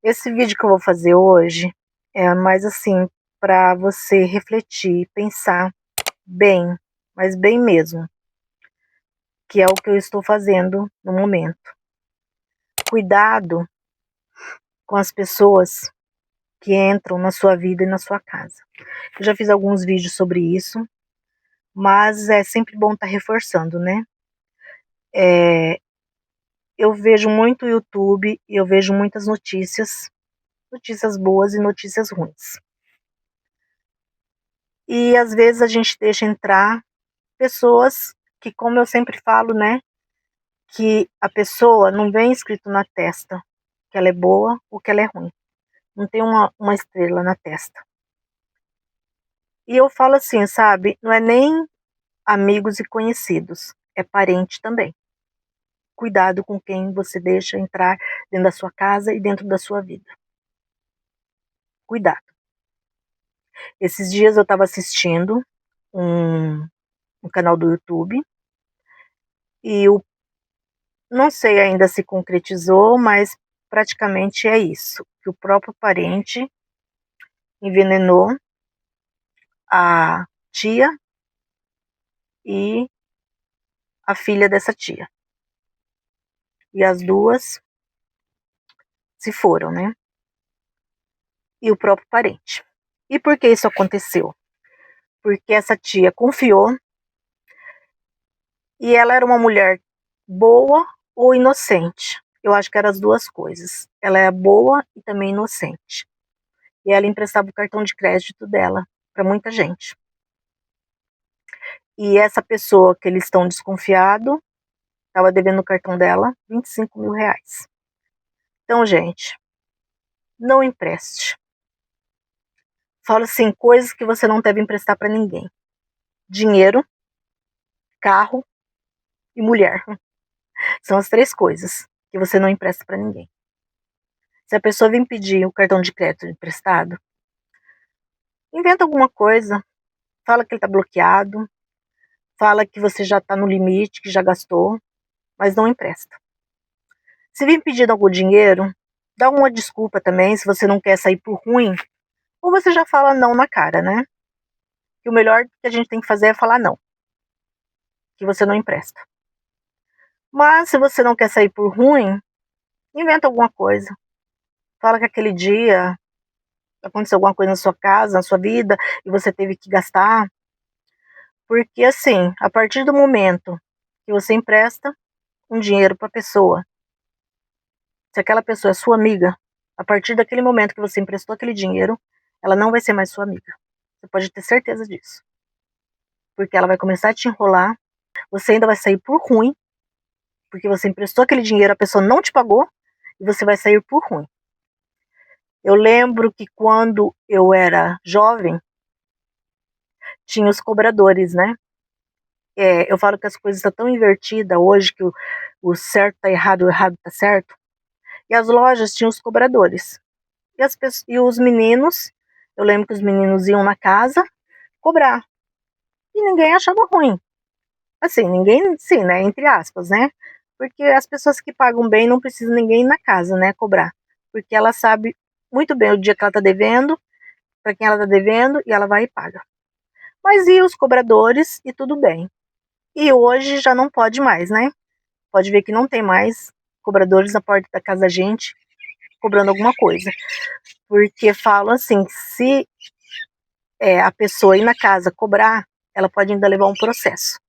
Esse vídeo que eu vou fazer hoje é mais assim para você refletir, pensar bem, mas bem mesmo, que é o que eu estou fazendo no momento. Cuidado com as pessoas que entram na sua vida e na sua casa. Eu já fiz alguns vídeos sobre isso, mas é sempre bom estar reforçando, né? Eu vejo muito YouTube e eu vejo muitas notícias boas e notícias ruins. E às vezes a gente deixa entrar pessoas que, como eu sempre falo, né, que a pessoa não vem escrito na testa que ela é boa ou que ela é ruim. Não tem uma estrela na testa. E eu falo assim, sabe, não é nem amigos e conhecidos, é parente também. Cuidado com quem você deixa entrar dentro da sua casa e dentro da sua vida. Cuidado. Esses dias eu estava assistindo um canal do YouTube e não sei ainda se concretizou, mas praticamente é isso, que o próprio parente envenenou a tia e a filha dessa tia. E as duas se foram, né? E o próprio parente. E por que isso aconteceu? Porque essa tia confiou e ela era uma mulher boa ou inocente. Eu acho que eram as duas coisas. Ela é boa e também inocente. E ela emprestava o cartão de crédito dela para muita gente. E essa pessoa que eles estão desconfiados estava devendo o cartão dela 25 mil reais. Então, gente, não empreste. Fala assim, coisas que você não deve emprestar para ninguém. Dinheiro, carro e mulher. São as três coisas que você não empresta para ninguém. Se a pessoa vem pedir o cartão de crédito emprestado, inventa alguma coisa. Fala que ele está bloqueado. Fala que você já está no limite, que já gastou. Mas não empresta. Se vem pedindo algum dinheiro, dá uma desculpa também, se você não quer sair por ruim. Ou você já fala não na cara, né? Que o melhor que a gente tem que fazer é falar não. Que você não empresta. Mas se você não quer sair por ruim, inventa alguma coisa. Fala que aquele dia aconteceu alguma coisa na sua casa, na sua vida, e você teve que gastar. Porque assim, a partir do momento que você empresta um dinheiro para a pessoa, se aquela pessoa é sua amiga, a partir daquele momento que você emprestou aquele dinheiro, ela não vai ser mais sua amiga. Você pode ter certeza disso. Porque ela vai começar a te enrolar, você ainda vai sair por ruim, porque você emprestou aquele dinheiro, a pessoa não te pagou, e você vai sair por ruim. Eu lembro que quando eu era jovem, tinha os cobradores, né? Eu falo que as coisas estão tão invertidas hoje, que o certo tá errado, o errado tá certo. E as lojas tinham os cobradores. E os meninos, eu lembro que os meninos iam na casa cobrar. E ninguém achava ruim. Assim, ninguém, sim, né? Entre aspas, né? Porque as pessoas que pagam bem não precisam ninguém ir na casa, né? Cobrar. Porque ela sabe muito bem o dia que ela tá devendo, para quem ela tá devendo, e ela vai e paga. Mas e os cobradores, e tudo bem. E hoje já não pode mais, né? Pode ver que não tem mais cobradores na porta da casa da gente cobrando alguma coisa. Porque falam assim, se a pessoa ir na casa cobrar, ela pode ainda levar um processo.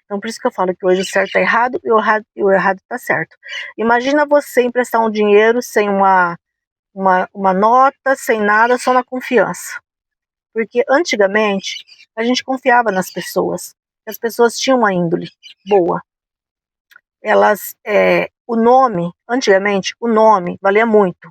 Então por isso que eu falo que hoje o certo tá errado e o errado tá certo. Imagina você emprestar um dinheiro sem uma nota, sem nada, só na confiança. Porque antigamente a gente confiava nas pessoas. As pessoas tinham uma índole boa. O nome, antigamente, o nome valia muito.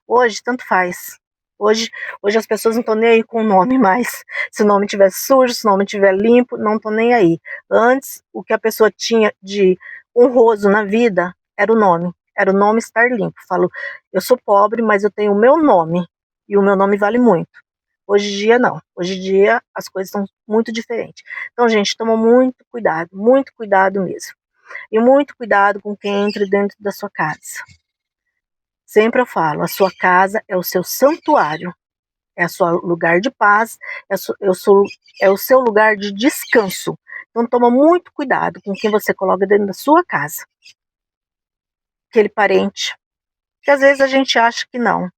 Hoje, tanto faz. Hoje as pessoas não estão nem aí com o nome mais. Se o nome estiver sujo, se o nome estiver limpo, não estão nem aí. Antes, o que a pessoa tinha de honroso na vida era o nome. Era o nome estar limpo. Falo, eu sou pobre, mas eu tenho o meu nome. E o meu nome vale muito. Hoje em dia, não. Hoje em dia, as coisas estão muito diferentes. Então, gente, toma muito cuidado mesmo. E muito cuidado com quem entra dentro da sua casa. Sempre eu falo, a sua casa é o seu santuário, é o seu lugar de paz, é o seu lugar de descanso. Então toma muito cuidado com quem você coloca dentro da sua casa. Aquele parente, que às vezes a gente acha que não,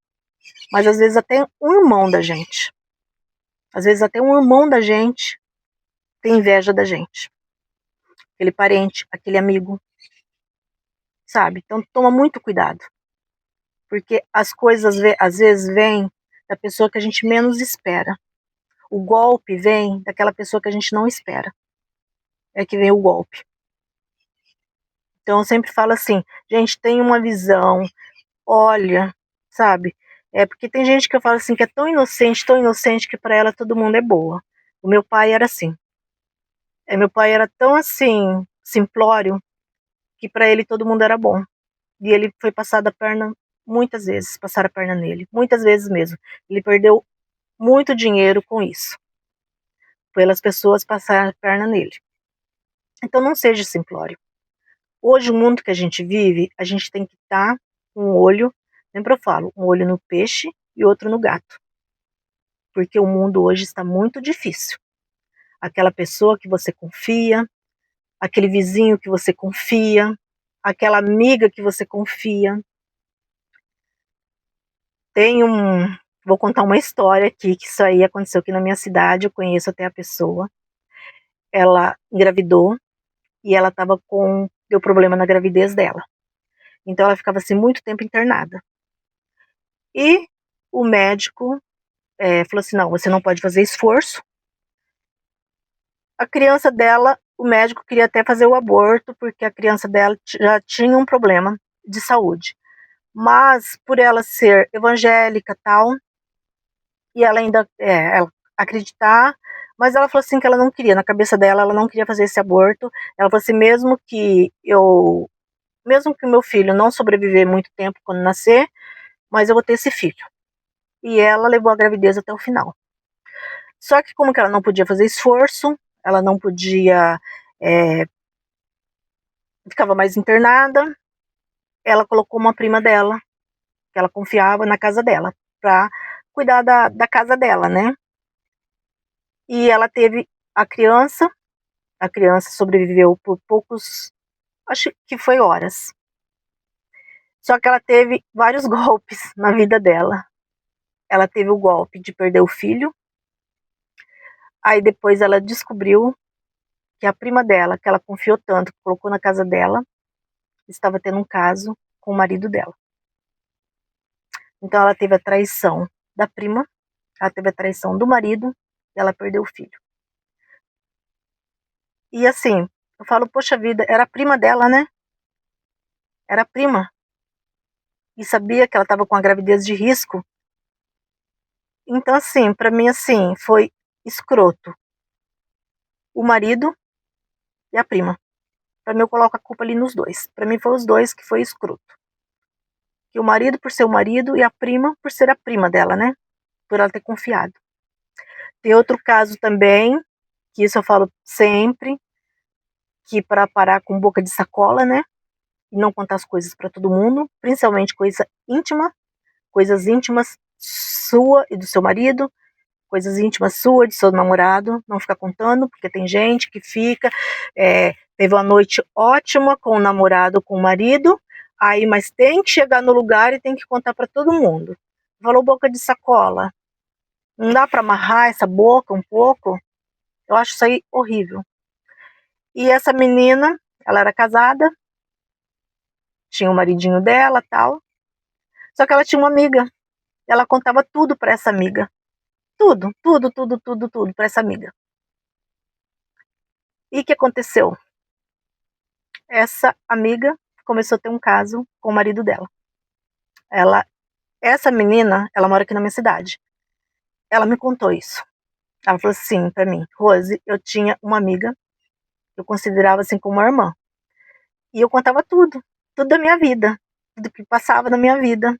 mas às vezes até um irmão da gente. Às vezes até um irmão da gente tem inveja da gente. Aquele parente, aquele amigo, sabe? Então toma muito cuidado. Porque as coisas às vezes vêm da pessoa que a gente menos espera. O golpe vem daquela pessoa que a gente não espera. É que vem o golpe. Então eu sempre falo assim, gente, tem uma visão, olha, sabe? É porque tem gente que eu falo assim que é tão inocente que para ela todo mundo é boa. O meu pai era assim. Meu pai era tão assim, simplório, que para ele todo mundo era bom. E ele foi passado a perna muitas vezes, passaram a perna nele, muitas vezes mesmo. Ele perdeu muito dinheiro com isso, pelas pessoas passarem a perna nele. Então não seja simplório. Hoje, o mundo que a gente vive, a gente tem que estar com um olho, sempre eu falo, um olho no peixe e outro no gato. Porque o mundo hoje está muito difícil. Aquela pessoa que você confia, aquele vizinho que você confia, aquela amiga que você confia. Vou contar uma história aqui, que isso aí aconteceu aqui na minha cidade, eu conheço até a pessoa. Ela engravidou e ela deu problema na gravidez dela. Então ela ficava assim muito tempo internada. E o médico falou assim, não, você não pode fazer esforço. A criança dela, o médico queria até fazer o aborto, porque a criança dela já tinha um problema de saúde. Mas por ela ser evangélica tal, e ela ainda ela acreditar, mas ela falou assim que ela não queria, na cabeça dela, ela não queria fazer esse aborto. Ela falou assim, mesmo que o meu filho não sobreviver muito tempo quando nascer, mas eu vou ter esse filho. E ela levou a gravidez até o final. Só que como que ela não podia fazer esforço, ela não podia, ficava mais internada, ela colocou uma prima dela, que ela confiava, na casa dela, para cuidar da casa dela, né? E ela teve a criança sobreviveu por poucos, acho que foi horas. Só que ela teve vários golpes na vida dela. Ela teve o golpe de perder o filho, aí depois ela descobriu que a prima dela, que ela confiou tanto, que colocou na casa dela, estava tendo um caso com o marido dela. Então ela teve a traição da prima, ela teve a traição do marido, e ela perdeu o filho. E assim, eu falo, poxa vida, era a prima dela, né? Era a prima. E sabia que ela estava com a gravidez de risco. Então assim, para mim assim, foi escroto. O marido e a prima. Para mim eu coloco a culpa ali nos dois. Para mim foi os dois que foi escroto. Que o marido por ser o marido e a prima por ser a prima dela, né? Por ela ter confiado. Tem outro caso também, que isso eu falo sempre, que para parar com boca de sacola, né? E não contar as coisas para todo mundo, principalmente coisas íntimas sua e do seu marido, coisas íntimas sua, de seu namorado, não ficar contando, porque tem gente que fica, teve uma noite ótima com o namorado, com o marido, aí, mas tem que chegar no lugar e tem que contar para todo mundo. Falou boca de sacola. Não dá para amarrar essa boca um pouco? Eu acho isso aí horrível. E essa menina, ela era casada, tinha o maridinho dela, tal. Só que ela tinha uma amiga. Ela contava tudo para essa amiga. Tudo para essa amiga. E o que aconteceu? Essa amiga começou a ter um caso com o marido dela. Essa menina, ela mora aqui na minha cidade. Ela me contou isso. Ela falou assim para mim, Rose, eu tinha uma amiga, eu considerava assim como uma irmã. E eu contava tudo da minha vida, tudo que passava na minha vida.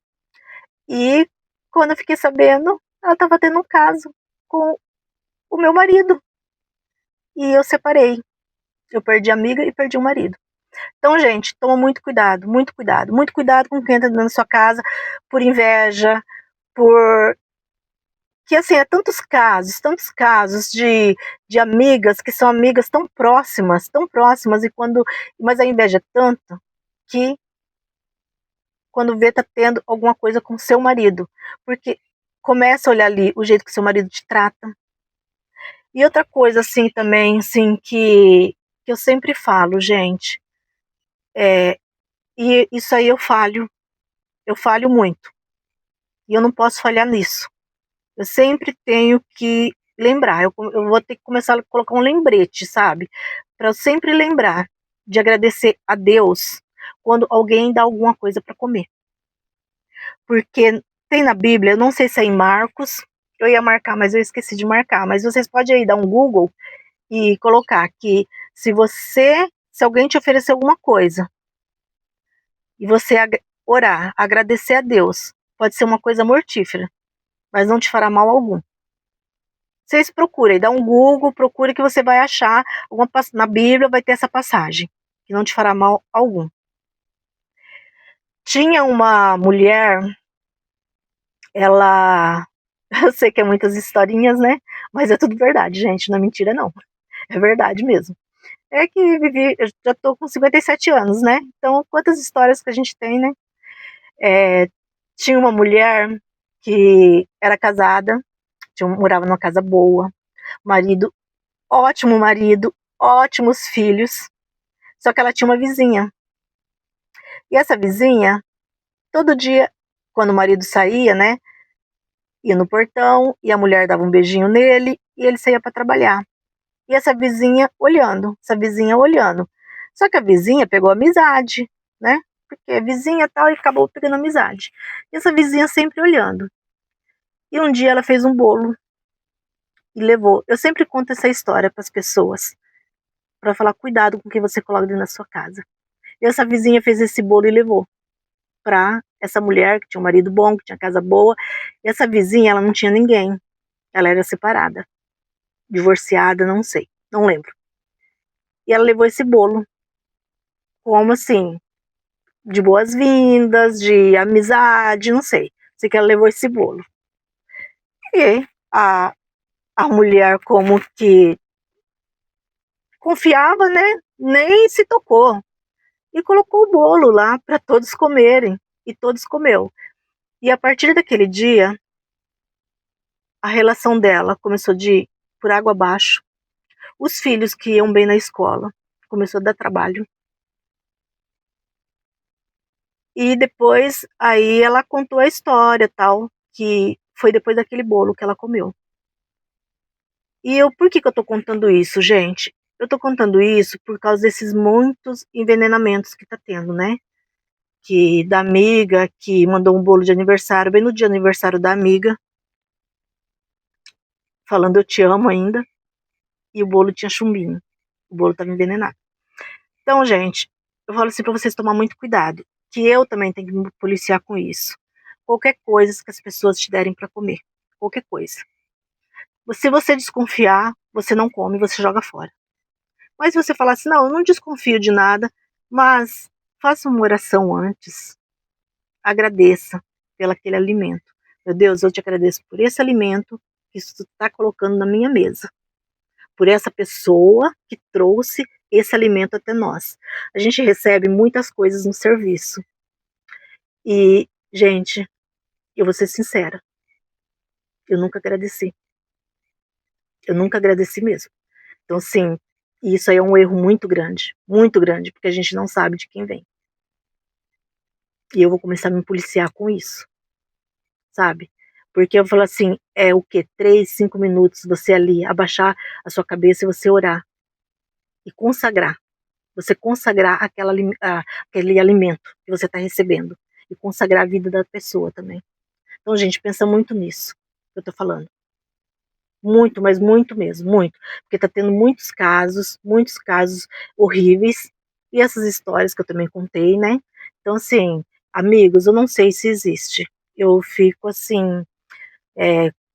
E quando eu fiquei sabendo, ela estava tendo um caso com o meu marido. E eu separei. Eu perdi a amiga e perdi o marido. Então, gente, toma muito cuidado, muito cuidado. Muito cuidado com quem entra na sua casa por inveja, por... Que, assim, é tantos casos de amigas que são amigas tão próximas, e quando... Mas a inveja é tanto que quando vê tá tendo alguma coisa com seu marido. Porque começa a olhar ali o jeito que seu marido te trata. E outra coisa, assim, também, assim, que eu sempre falo, gente, e isso aí eu falho muito. E eu não posso falhar nisso. Eu sempre tenho que lembrar, eu vou ter que começar a colocar um lembrete, sabe? Para eu sempre lembrar de agradecer a Deus quando alguém dá alguma coisa para comer. Porque tem na Bíblia, eu não sei se é em Marcos, eu ia marcar, mas eu esqueci de marcar, mas vocês podem aí dar um Google e colocar que se alguém te oferecer alguma coisa e você orar, agradecer a Deus, pode ser uma coisa mortífera, mas não te fará mal algum. Vocês procurem, dá um Google, procure que você vai achar, na Bíblia vai ter essa passagem, que não te fará mal algum. Tinha uma mulher, ela, eu sei que é muitas historinhas, né, mas é tudo verdade, gente, não é mentira não, é verdade mesmo. É que eu já tô com 57 anos, né, então quantas histórias que a gente tem, né. Tinha uma mulher que era casada, morava numa casa boa, marido, marido, ótimos filhos, só que ela tinha uma vizinha. E essa vizinha, todo dia, quando o marido saía, né, ia no portão e a mulher dava um beijinho nele e ele saía para trabalhar. E essa vizinha olhando. Só que a vizinha pegou amizade, né? Porque é vizinha e tal, e acabou pegando amizade. E essa vizinha sempre olhando. E um dia ela fez um bolo e levou. Eu sempre conto essa história para as pessoas, para falar cuidado com o que você coloca dentro da sua casa. E essa vizinha fez esse bolo e levou para essa mulher que tinha um marido bom, que tinha casa boa. E essa vizinha, ela não tinha ninguém. Ela era separada, divorciada, não sei, não lembro. E ela levou esse bolo como assim, de boas-vindas, de amizade, não sei. Sei que ela levou esse bolo. E a mulher, como que confiava, né? Nem se tocou. E colocou o bolo lá para todos comerem. E todos comeu. E a partir daquele dia, a relação dela começou de ir por água abaixo. Os filhos que iam bem na escola começou a dar trabalho. E depois, aí ela contou a história, tal, que foi depois daquele bolo que ela comeu. E por que eu tô contando isso, gente? Eu tô contando isso por causa desses muitos envenenamentos que tá tendo, né? Que da amiga que mandou um bolo de aniversário, bem no dia do aniversário da amiga, falando eu te amo ainda, e o bolo tinha chumbinho. O bolo tava envenenado. Então, gente, eu falo assim pra vocês tomar muito cuidado, que eu também tenho que me policiar com isso. Qualquer coisa que as pessoas te derem para comer, qualquer coisa. Se você desconfiar, você não come, você joga fora. Mas se você falar assim, não, eu não desconfio de nada, mas faça uma oração antes, agradeça pelo aquele alimento. Meu Deus, eu te agradeço por esse alimento que tu está colocando na minha mesa, por essa pessoa que trouxe esse alimento até nós. A gente recebe muitas coisas no serviço. E, gente, eu vou ser sincera, eu nunca agradeci. Eu nunca agradeci mesmo. Então, assim, isso aí é um erro muito grande, porque a gente não sabe de quem vem. E eu vou começar a me policiar com isso, sabe? Porque eu falo assim, é o quê? 3, 5 minutos você ali, abaixar a sua cabeça e você orar. E consagrar. Você consagrar aquele alimento que você está recebendo. E consagrar a vida da pessoa também. Então, gente, pensa muito nisso que eu tô falando. Muito, mas muito mesmo, muito. Porque tá tendo muitos casos horríveis. E essas histórias que eu também contei, né? Então, assim, amigos, eu não sei se existe. Eu fico, assim,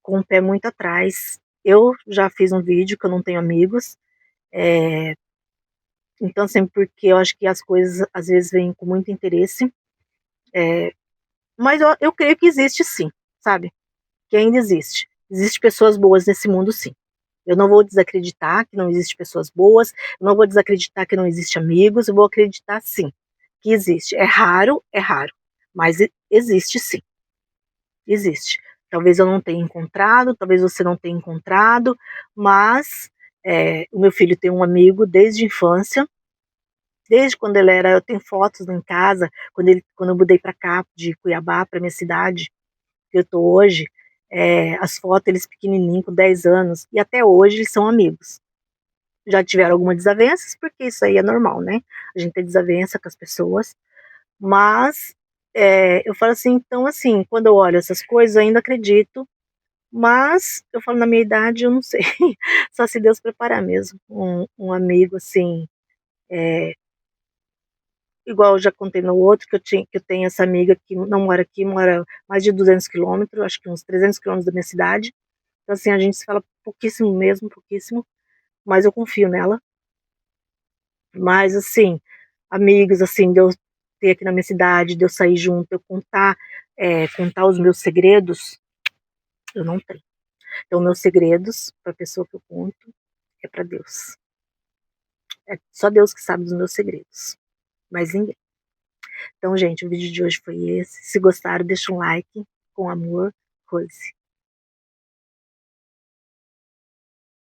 com o pé muito atrás. Eu já fiz um vídeo que eu não tenho amigos. Então, assim, porque eu acho que as coisas às vezes vêm com muito interesse, mas eu creio que existe sim, sabe? Que ainda existe. Existem pessoas boas nesse mundo, sim. Eu não vou desacreditar que não existe pessoas boas, eu não vou desacreditar que não existe amigos, eu vou acreditar sim, que existe. É raro, mas existe sim, existe. Talvez eu não tenha encontrado, talvez você não tenha encontrado, mas o meu filho tem um amigo desde a infância, desde quando ele era, eu tenho fotos em casa, quando eu mudei para cá, de Cuiabá, para minha cidade, que eu tô hoje, as fotos, eles pequenininhos, com 10 anos, e até hoje eles são amigos. Já tiveram algumas desavenças, porque isso aí é normal, né? A gente tem desavença com as pessoas, mas eu falo assim, então assim, quando eu olho essas coisas, eu ainda acredito, mas eu falo, na minha idade, eu não sei, só se Deus preparar mesmo, um amigo assim, igual eu já contei no outro, que eu tenho essa amiga que não mora aqui, mora mais de 200 quilômetros, acho que uns 300 quilômetros da minha cidade, então assim, a gente se fala pouquíssimo mesmo, pouquíssimo, mas eu confio nela. Mas, assim, amigos, assim, de eu ter aqui na minha cidade, de eu sair junto, eu contar os meus segredos, eu não tenho. Então, meus segredos, para a pessoa que eu conto, é para Deus. É só Deus que sabe dos meus segredos, mas ninguém. Então, gente, o vídeo de hoje foi esse. Se gostaram, deixa um like, com amor, Rose.